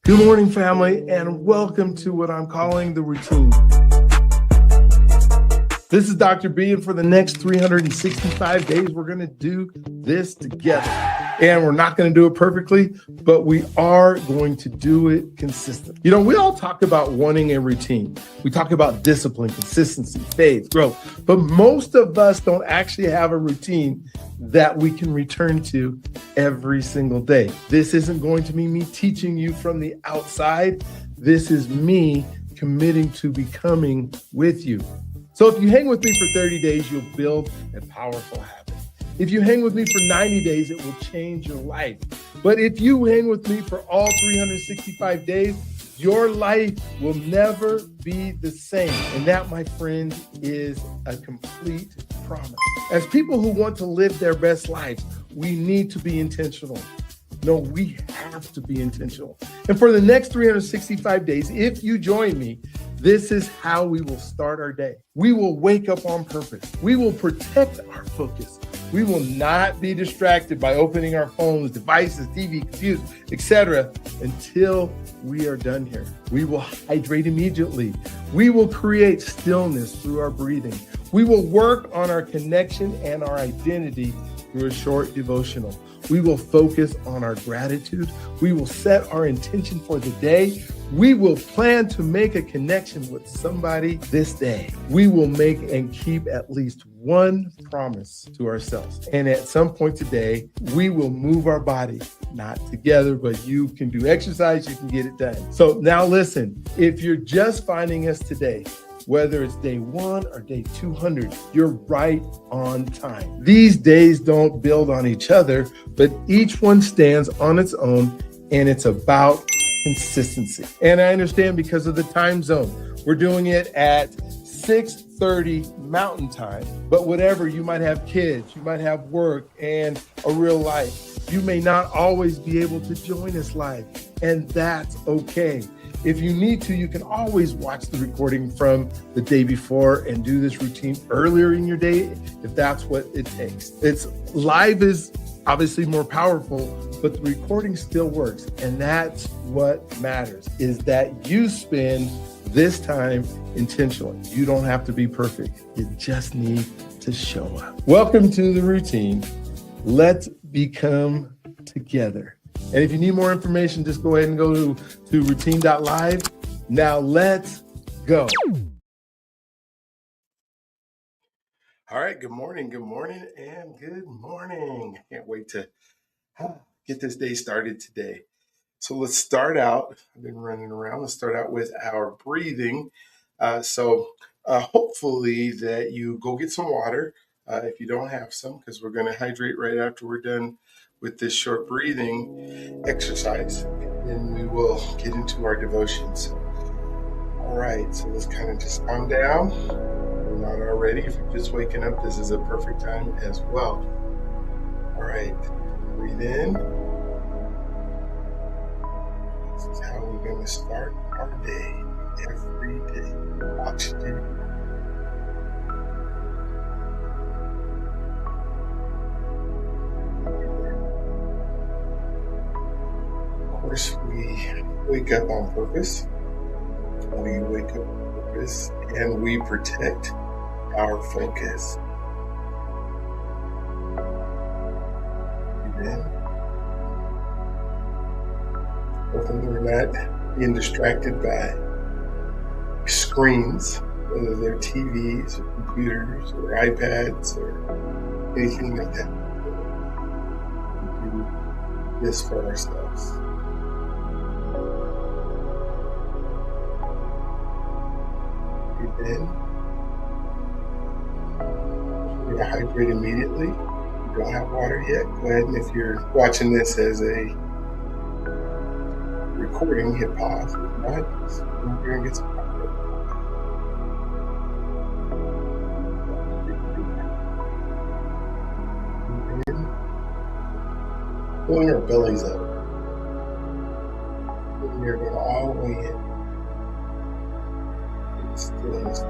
Good morning, family, and welcome to what I'm calling the routine. This is Dr. B, and for the next 365 days, we're going to do this together. And we're not going to do it perfectly, but we are going to do it consistently. You know, we all talk about wanting a routine. We talk about discipline, consistency, faith, growth, but most of us don't actually have a routine that we can return to every single day. This isn't going to be me teaching you from the outside. This is me committing to becoming with you. So if you hang with me for 30 days, you'll build a powerful habit. If you hang with me for 90 days, it will change your life. But if you hang with me for all 365 days, your life will never be the same. And that, my friend, is a complete promise. As people who want to live their best lives, we need to be intentional. No, we have to be intentional. And for the next 365 days, if you join me, this is how we will start our day. We will wake up on purpose. We will protect our focus. We will not be distracted by opening our phones, devices, TV, computers, etc. until we are done here. We will hydrate immediately. We will create stillness through our breathing. We will work on our connection and our identity through a short devotional. We will focus on our gratitude. We will set our intention for the day. We will plan to make a connection with somebody this day. We will make and keep at least one promise to ourselves. And at some point today, we will move our body, not together, but you can do exercise, you can get it done. So now listen, if you're just finding us today, whether it's day 1 or day 200, you're right on time. These days don't build on each other, but each one stands on its own, and it's about consistency. And I understand because of the time zone, we're doing it at 6:30 Mountain Time, but whatever, you might have kids, you might have work and a real life. You may not always be able to join us live, and that's okay. If you need to, you can always watch the recording from the day before and do this routine earlier in your day if that's what it takes. It's live is obviously more powerful, but the recording still works. And that's what matters, is that you spend this time intentionally. You don't have to be perfect. You just need to show up. Welcome to the routine. Let's become together. And if you need more information, just go ahead and go to routine.live. Now let's go. All right, good morning, and good morning. I can't wait to get this day started today. So let's start out. I've been running around. Let's start out with our breathing. Hopefully that you go get some water if you don't have some, because we're going to hydrate right after we're done with this short breathing exercise. And we will get into our devotions. All right, so let's kind of just calm down. We're not already. If you're just waking up, this is a perfect time as well. All right, breathe in. This is how we're going to start our day, every day. Oxygen. Of course, we wake up on purpose. We wake up on purpose, and we protect our focus. Breathe in. Hopefully we're not being distracted by screens, whether they're TVs or computers or iPads or anything like that. We do this for ourselves. Breathe in. We're going to hydrate immediately. If you don't have water yet, go ahead, and if you're watching this as a recording, hit pause. If not, we're going to get some water. Breathe in. Pulling our bellies up. We're going all the way in. Stillness.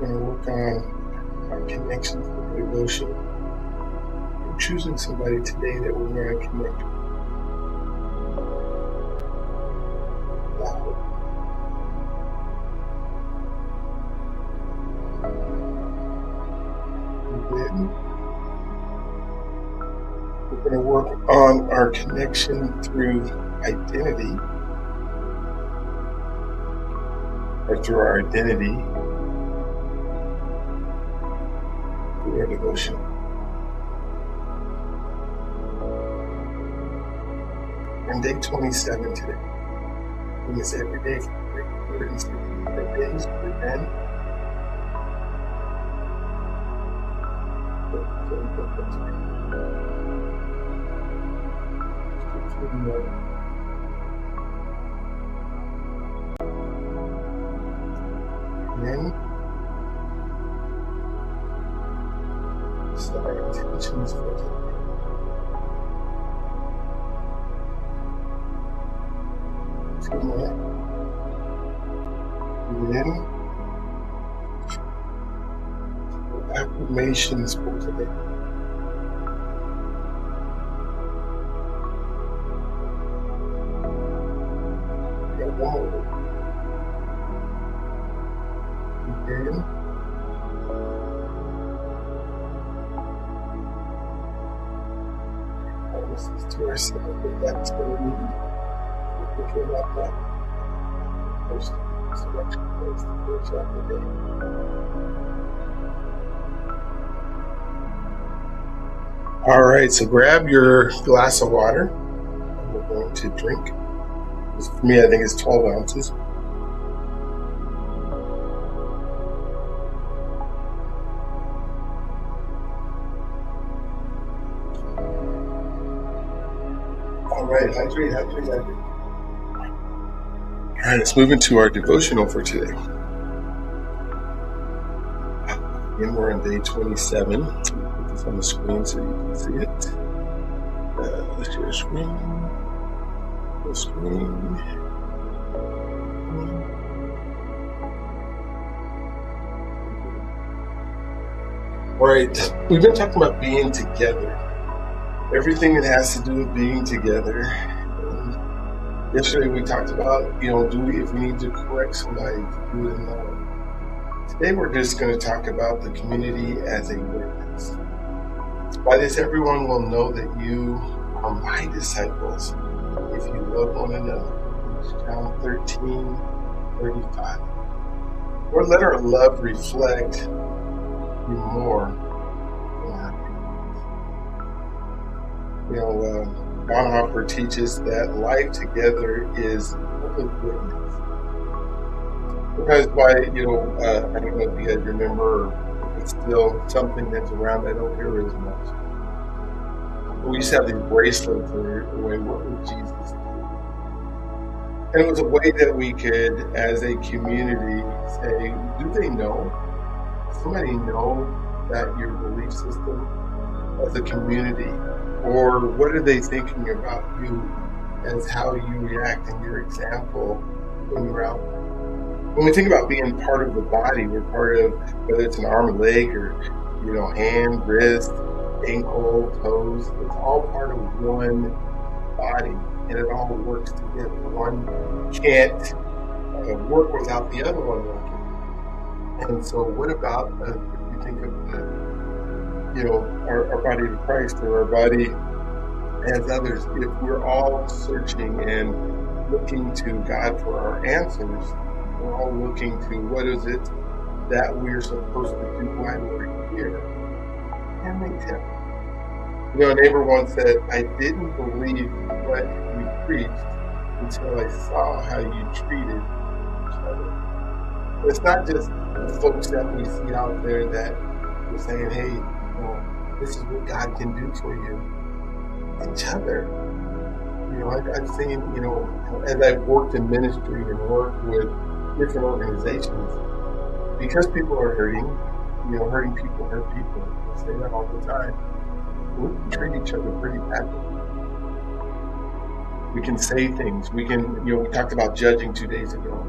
We're going to work on our connections with devotion. I'm choosing somebody today that we're going to connect with. Then we're going to work on our connection through identity, or through our identity, through our devotion. We're on day 27 today. And it's every day for 365 days. But then, set our intentions for today. And then affirmations for today. Again. Promises to ourselves that that's what we need. We're thinking about that. First selection is the first of the day. All right, so grab your glass of water. And we're going to drink. For me, I think it's 12 ounces. All right, hydrate. All right, let's move into our devotional for today. Again, we're on day 27. Put this on the screen so you can see it. Let's share screen. The screen. All right, we've been talking about being together. Everything that has to do with being together. Yesterday we talked about, if we need to correct somebody, to do it in love. Today we're just going to talk about the community as a witness. By this, everyone will know that you are my disciples if you love one another. John 13:35. Or let our love reflect you more. Bonhoeffer teaches that life together is public witness. Because I don't know if you guys remember, if it's still something that's around, I don't hear as much. We used to have these bracelets where what would Jesus do? And it was a way that we could, as a community, say, do they know? Does somebody know that your belief system as a community? Or what are they thinking about you as how you react in your example when you're out? When we think about being part of the body, we're part of, whether it's an arm and leg or, hand, wrist, ankle, toes, it's all part of one body and it all works together. One can't work without the other one working. And so what about if you think of our body of Christ or our body as others, if we're all searching and looking to God for our answers, we're all looking to what is it that we're supposed to do while we're here. And they tell. A neighbor once said, I didn't believe what you preached until I saw how you treated each other. It's not just the folks that we see out there that we're saying, hey, this is what God can do for you. Each other. I've seen, as I've worked in ministry and worked with different organizations, because people are hurting, hurting people hurt people. I say that all the time. We can treat each other pretty badly. We can say things. We can, we talked about judging 2 days ago.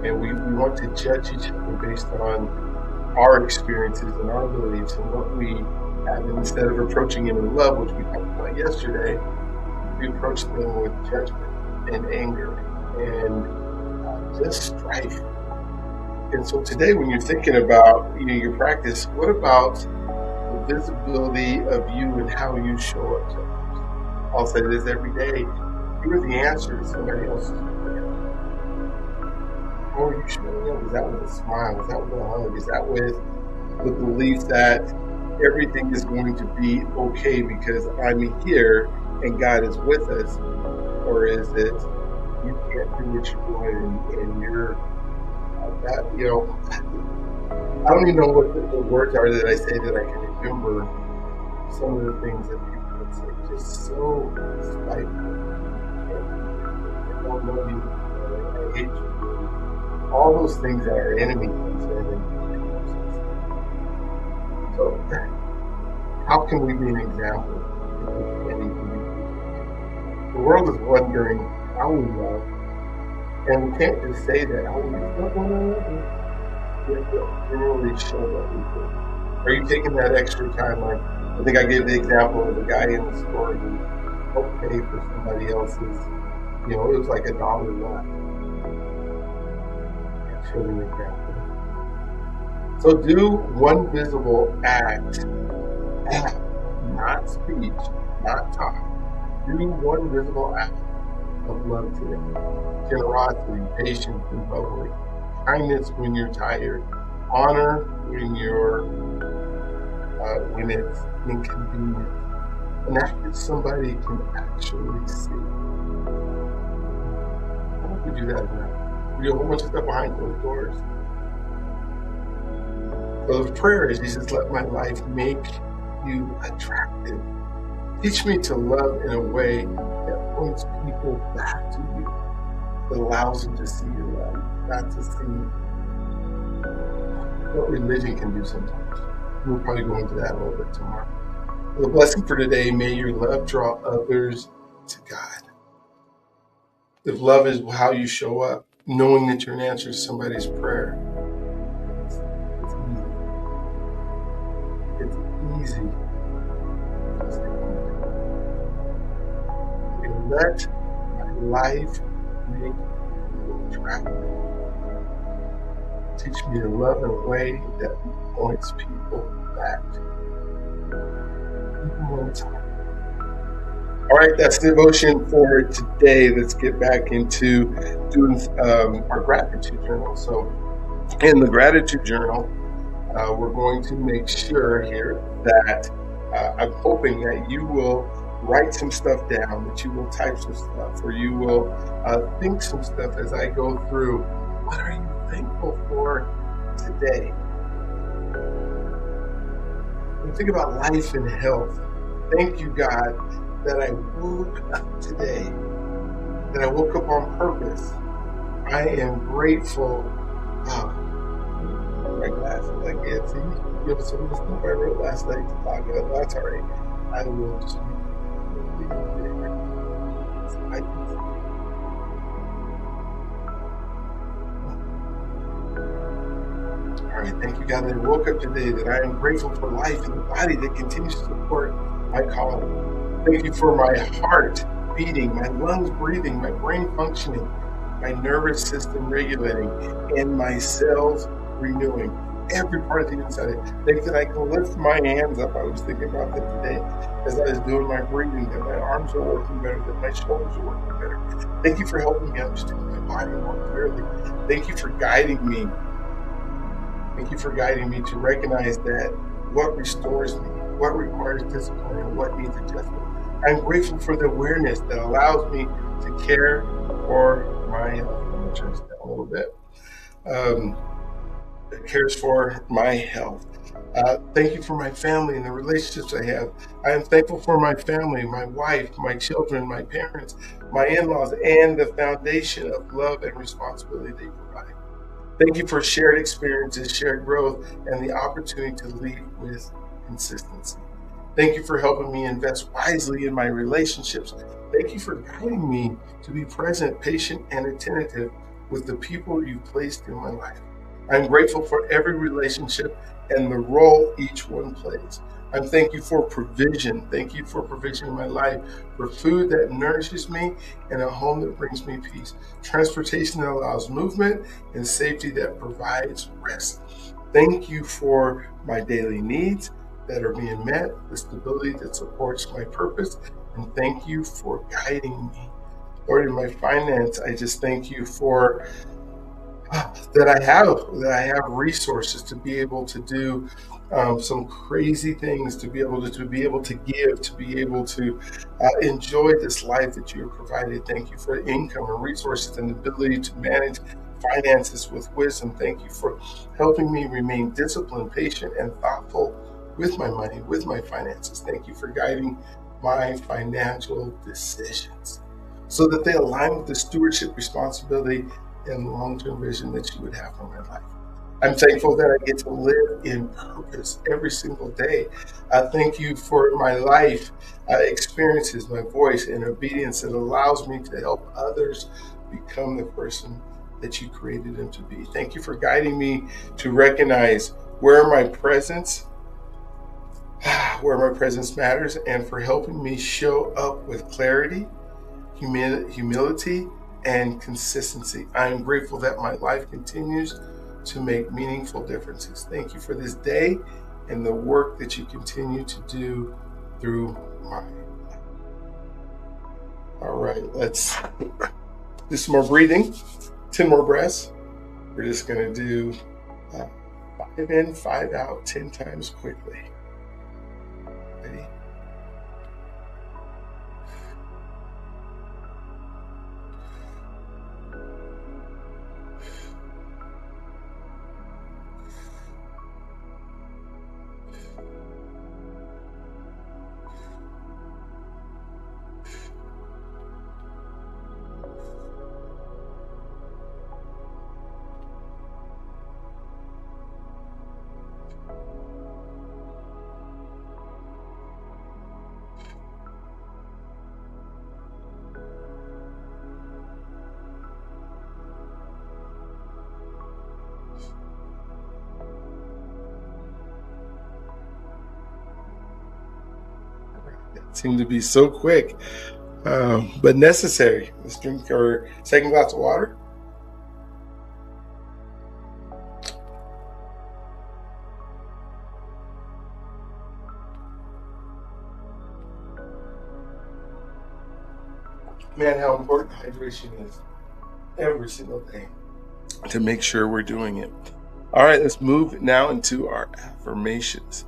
And we want to judge each other based on our experiences and our beliefs and what we have. And instead of approaching them in love, which we talked about yesterday, we approach them with judgment and anger and just strife. And so today, when you're thinking about your practice, what about the visibility of you and how you show up to others? I'll say this every day: you're the answer to somebody else's prayer. How are you showing up? Is that with a smile? Is that with a hug? Is that with the belief that everything is going to be okay because I'm here and God is with us? Or is it you can't do what you're doing and you're that, I don't even know what the words are that I say that I can remember some of the things that people would say, just so spiteful. I don't know you, I hate you. All those things that our enemy comes in and so how can we be an example? The world is wondering how we love, and we can't just say that, oh, we love one another. We have to really show what we do. Are you taking that extra time? Like, I think I gave the example of the guy in the store who helped pay for somebody else's, it was like $1 left. And showed an example. So do one visible act, not speech, not talk. Do one visible act of love today. Generosity, patience when bubbly, kindness when you're tired, honor when it's inconvenient, and act that somebody can actually see. How do we do that now? We do a whole bunch of stuff behind closed doors. So the prayer is, Jesus, let my life make you attractive. Teach me to love in a way that points people back to you, that allows them to see your love, not to see what religion can do sometimes. We'll probably go into that a little bit tomorrow. The blessing for today, may your love draw others to God. If love is how you show up, knowing that you're an answer to somebody's prayer, it's easy. Let my life make you attractive. Teach me to love in a way that points people back. Even one time. All right, that's the devotion for today. Let's get back into doing our gratitude journal. So in the gratitude journal, we're going to make sure here that I'm hoping that you will write some stuff down, that you will type some stuff, or you will think some stuff as I go through. What are you thankful for today? When you think about life and health, thank you, God, that I woke up today, that I woke up on purpose. I am grateful. My glasses, I can't see. Give us some of the stuff I wrote last night to talk about. That's all right. I will just all right, thank you, God, that I woke up today, that I am grateful for life and the body that continues to support my calling. Thank you for my heart beating, my lungs breathing, my brain functioning, my nervous system regulating, and my cells renewing. Every part of the inside. Thank you that I can lift my hands up. I was thinking about that today as I was doing my breathing, that my arms are working better, that my shoulders are working better. Thank you for helping me understand my body more clearly. Thank you for guiding me. Thank you for guiding me to recognize that what restores me, what requires discipline, and what needs adjustment. I'm grateful for the awareness that allows me to care for my health. I'm going to turn this down a little bit. That cares for my health. Thank you for my family and the relationships I have. I am thankful for my family, my wife, my children, my parents, my in-laws, and the foundation of love and responsibility they provide. Thank you for shared experiences, shared growth, and the opportunity to lead with consistency. Thank you for helping me invest wisely in my relationships. Thank you for guiding me to be present, patient, and attentive with the people you've placed in my life. I'm grateful for every relationship and the role each one plays. I'm thank you for provision. Thank you for provision in my life, for food that nourishes me and a home that brings me peace, transportation that allows movement, and safety that provides rest. Thank you for my daily needs that are being met, the stability that supports my purpose, and thank you for guiding me. Lord, in my finance, I just thank you for that I have resources to be able to do some crazy things, to be able to give, to be able to enjoy this life that you have provided. Thank you for income and resources and the ability to manage finances with wisdom. Thank you for helping me remain disciplined, patient, and thoughtful with my money, with my finances. Thank you for guiding my financial decisions so that they align with the stewardship responsibility and long-term vision that you would have for my life. I'm thankful that I get to live in purpose every single day. I thank you for my life experiences, my voice, and obedience that allows me to help others become the person that you created them to be. Thank you for guiding me to recognize where my presence where my presence matters, and for helping me show up with clarity, humility, and consistency. I am grateful that my life continues to make meaningful differences. Thank you for this day and the work that you continue to do through my life. All right, let's do some more breathing. 10 more breaths. We're just going to do 5 in, 5 out, 10 times quickly. Ready? That seemed to be so quick, but necessary. Let's drink our second glass of water. Man, how important hydration is every single day to make sure we're doing it. All right, let's move now into our affirmations.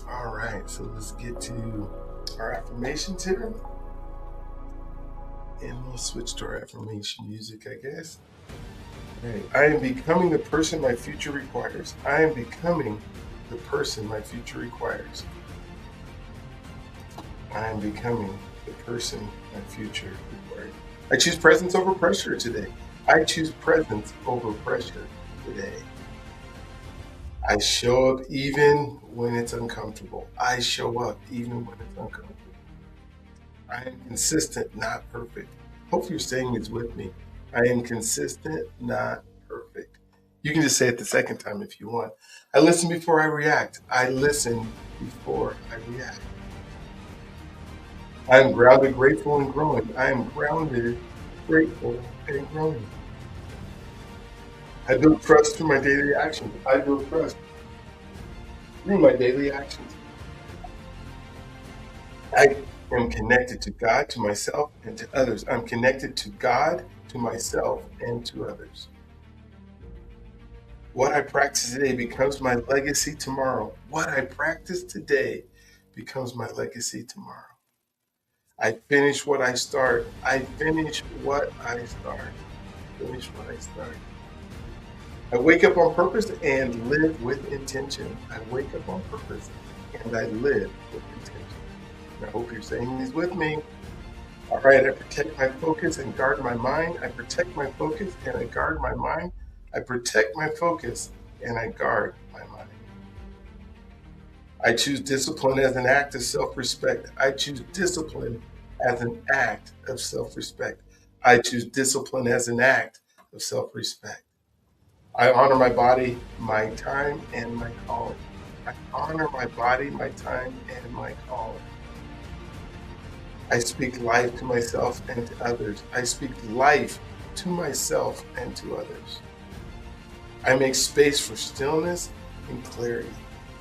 All right, so let's get to our affirmations here. And we'll switch to our affirmation music, I guess. All right, I am becoming the person my future requires. I am becoming the person my future requires. I am becoming the person my future requires. I choose presence over pressure today. I choose presence over pressure today. I show up even when it's uncomfortable. I show up even when it's uncomfortable. I am consistent, not perfect. Hope you're saying this with me. I am consistent, not perfect. You can just say it the second time if you want. I listen before I react. I listen before I react. I am grounded, grateful, and growing. I am grounded, grateful, and growing. I build trust through my daily actions. I build trust through my daily actions. I am connected to God, to myself, and to others. I'm connected to God, to myself, and to others. What I practice today becomes my legacy tomorrow. What I practice today becomes my legacy tomorrow. I finish what I start. I finish what I start. Finish what I start. I wake up on purpose and live with intention. I wake up on purpose and I live with intention. And I hope you're saying these with me. All right, I protect my focus and guard my mind. I protect my focus and I guard my mind. I protect my focus and I guard my mind. I choose discipline as an act of self respect. I choose discipline as an act of self respect. I choose discipline as an act of self respect. I honor my body, my time, and my calling. I honor my body, my time, and my calling. I speak life to myself and to others. I speak life to myself and to others. I make space for stillness and clarity.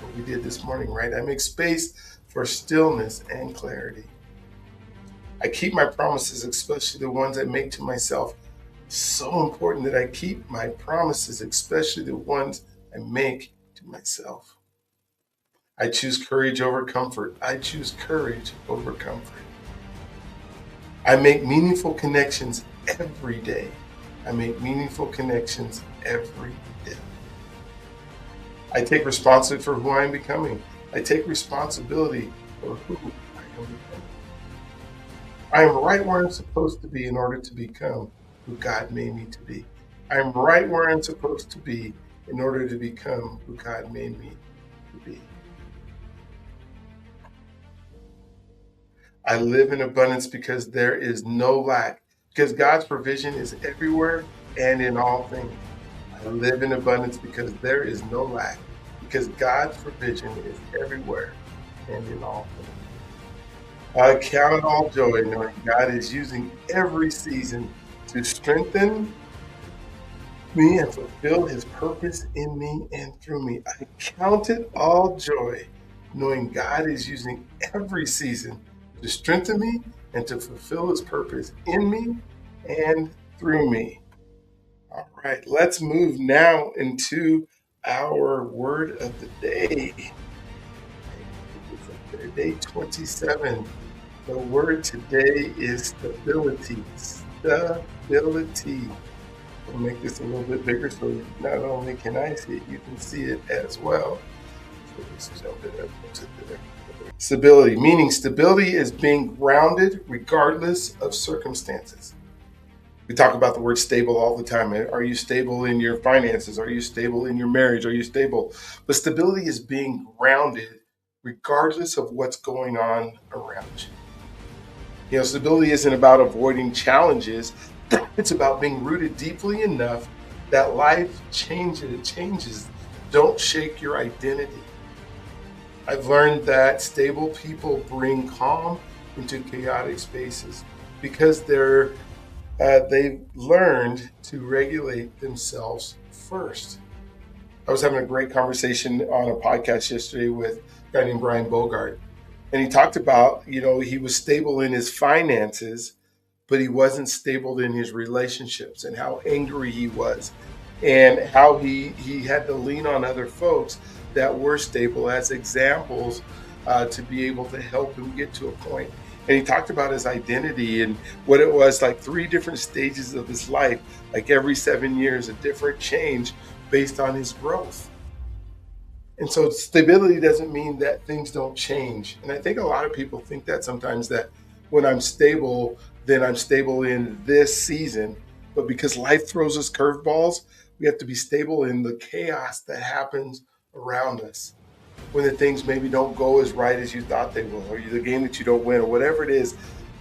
What we did this morning, right? I make space for stillness and clarity. I keep my promises, especially the ones I make to myself. So important that I keep my promises, especially the ones I make to myself. I choose courage over comfort. I choose courage over comfort. I make meaningful connections every day. I make meaningful connections every day. I take responsibility for who I am becoming. I take responsibility for who I am becoming. I am right where I'm supposed to be in order to become who God made me to be. I am right where I'm supposed to be in order to become who God made me to be. I live in abundance because there is no lack, because God's provision is everywhere and in all things. I live in abundance because there is no lack, because God's provision is everywhere and in all things. I count it all joy knowing God is using every season to strengthen me and fulfill his purpose in me and through me. I count it all joy knowing God is using every season to strengthen me and to fulfill his purpose in me and through me. All right, let's move now into our word of the day. Day 27. The word today is stability. Stability. We'll make this a little bit bigger so not only can I see it, you can see it as well. So let's jump it up to there. Stability, meaning stability is being grounded regardless of circumstances. We talk about the word stable all the time. Are you stable in your finances? Are you stable in your marriage? Are you stable? But stability is being grounded regardless of what's going on around you. You know, stability isn't about avoiding challenges. It's about being rooted deeply enough that life changes don't shake your identity. I've learned that stable people bring calm into chaotic spaces because they've learned to regulate themselves first. I was having a great conversation on a podcast yesterday with a guy named Brian Bogart, and he talked about, he was stable in his finances, but he wasn't stable in his relationships, and how angry he was, and how he had to lean on other folks that were stable as examples to be able to help him get to a point. And he talked about his identity and what it was like 3 different stages of his life, like every 7 years, a different change based on his growth. And so stability doesn't mean that things don't change. And I think a lot of people think that sometimes, that when I'm stable, then I'm stable in this season. But because life throws us curveballs, we have to be stable in the chaos that happens around us. When the things maybe don't go as right as you thought they will, or the game that you don't win, or whatever it is,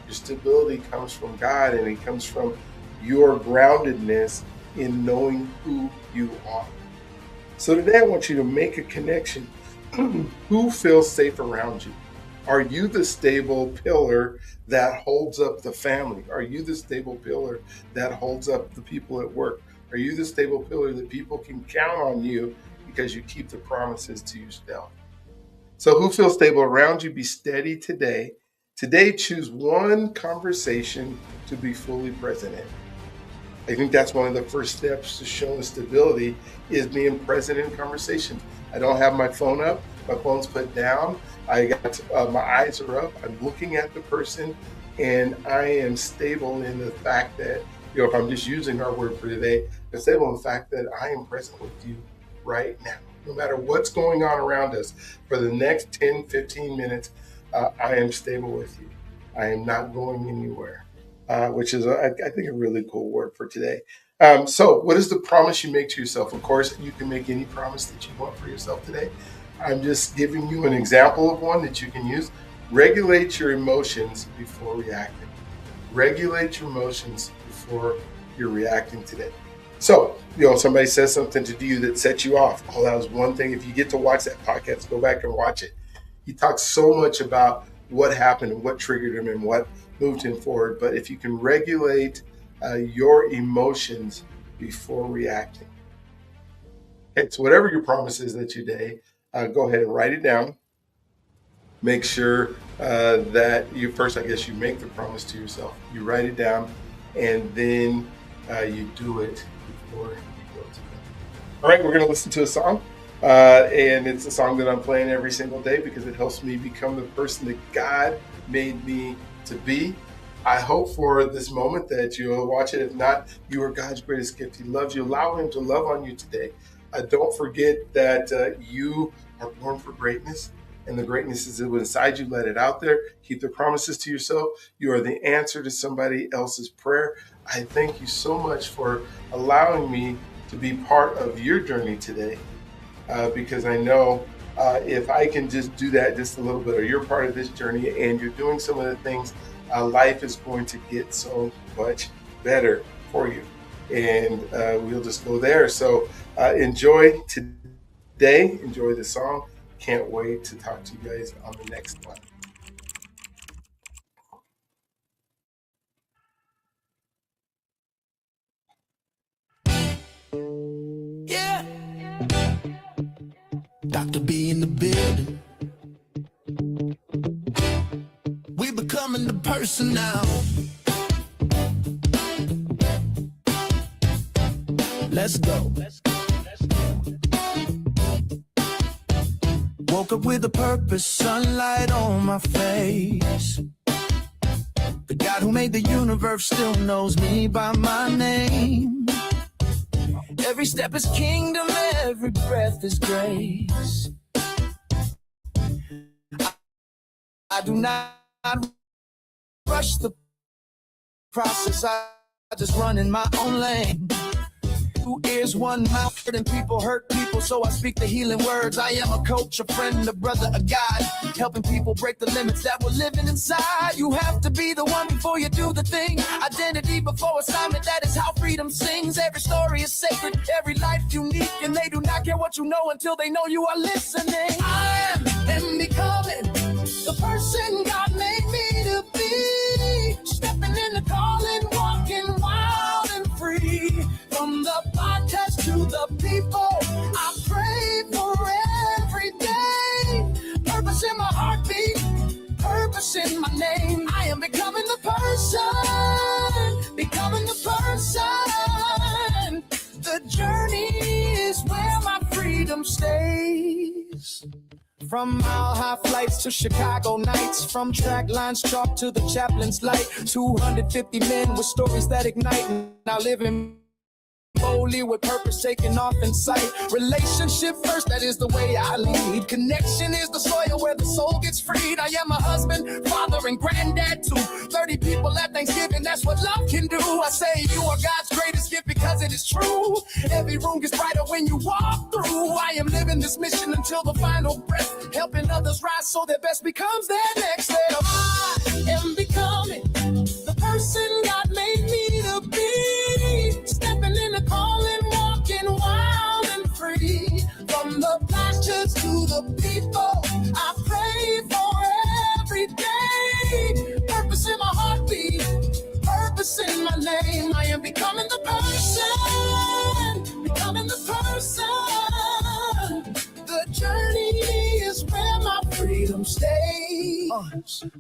your stability comes from God, and it comes from your groundedness in knowing who you are. So today I want you to make a connection. Who feels safe around you? Are you the stable pillar that holds up the family? Are you the stable pillar that holds up the people at work? Are you the stable pillar that people can count on you because you keep the promises to yourself? So who feels stable around you? Be steady today. Today, choose one conversation to be fully present in. I think that's one of the first steps to showing stability, is being present in conversation. I don't have my phone up. My phone's put down. I got my eyes are up. I'm looking at the person, and I am stable in the fact that, if I'm just using our word for today, I'm stable in the fact that I am present with you right now. No matter what's going on around us, for the next 10, 15 minutes, I am stable with you. I am not going anywhere. Which is, I think, a really cool word for today. So what is the promise you make to yourself? Of course, you can make any promise that you want for yourself today. I'm just giving you an example of one that you can use. Regulate your emotions before reacting. Regulate your emotions before you're reacting today. So somebody says something to you that sets you off. Oh, that was one thing. If you get to watch that podcast, go back and watch it. He talks so much about what happened and what triggered him and what moved him forward. But if you can regulate your emotions before reacting. Okay, so whatever your promise is that today, go ahead and write it down. Make sure that you first, I guess, you make the promise to yourself. You write it down, and then you do it before you go to bed. All right, we're going to listen to a song. And it's a song that I'm playing every single day because it helps me become the person that God made me to be. I hope for this moment that you'll watch it. If not, you are God's greatest gift. He loves you. Allow him to love on you today. Don't forget that you are born for greatness, and the greatness is inside you. Let it out there. Keep the promises to yourself. You are the answer to somebody else's prayer. I thank you so much for allowing me to be part of your journey today. Because I know if I can just do that just a little bit, or you're part of this journey and you're doing some of the things, life is going to get so much better for you. And we'll just go there. So enjoy today. Enjoy the song. Can't wait to talk to you guys on the next one. Yeah. Dr.B in the building. We becoming the person now. Let's go. Woke up with a purpose, sunlight on my face. The God who made the universe still knows me by my name. Every step is kingdom, every breath is grace. I do not rush the process, I just run in my own lane. 2 ears, 1 mouth, and people hurt people, so I speak the healing words. I am a coach, a friend, a brother, a guide, helping people break the limits that were living inside. You have to be the one before you do the thing. Identity before assignment, that is how freedom sings. Every story is sacred, every life unique, and they do not care what you know until they know you are listening. I am becoming the person God made me to be. Stepping in the calling, walking wild and free. From the podcast to the people, I pray for every day. Purpose in my heartbeat, purpose in my name. I am becoming the person, becoming the person. The journey is where my freedom stays. From mile-high flights to Chicago nights, from track lines chalk to the chaplain's light. 250 men with stories that ignite, now living boldly with purpose taking off in sight. Relationship first, that is the way I lead. Connection is the soil where the soul gets freed. I am a husband, father, and granddad too. 30 people at Thanksgiving, that's what love can do. I say you are God's greatest gift because it is true. Every room gets brighter when you walk through. I am living this mission until the final breath, helping others rise so their best becomes their next step. I am becoming the person God made me to be. Stepping in the calling, walking wild and free. From the pastures to the people, I pray for every day. Purpose in my heartbeat, purpose in my name. I am becoming the person, becoming the person. The journey is where my freedom stays.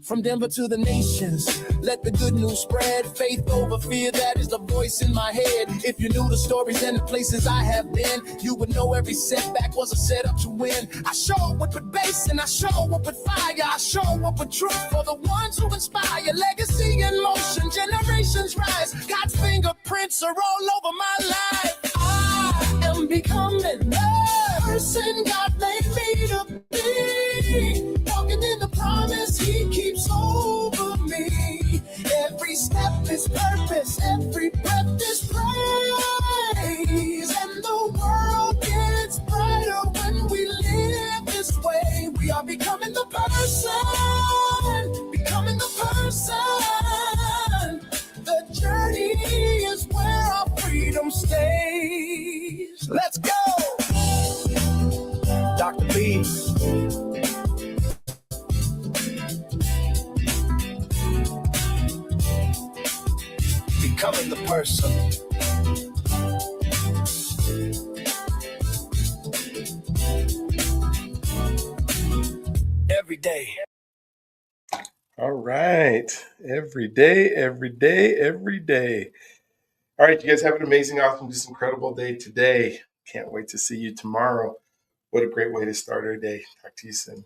From Denver to the nations, let the good news spread. Faith over fear, that is the voice in my head. If you knew the stories and the places I have been, you would know every setback was a setup to win. I show up with bass and I show up with fire. I show up with truth for the ones who inspire. Legacy in motion, generations rise. God's fingerprints are all over my life. I am becoming the person God made me to be. Walking in the promise He keeps over me. Every step is purpose, every breath is praise. And the world gets brighter when we live this way. We are becoming the person, becoming the person. The journey is where our freedom stays. be. Becoming the person. Every day. All right. Every day, every day, every day. All right, you guys have an amazing, awesome, just incredible day today. Can't wait to see you tomorrow. What a great way to start our day. Talk to you soon.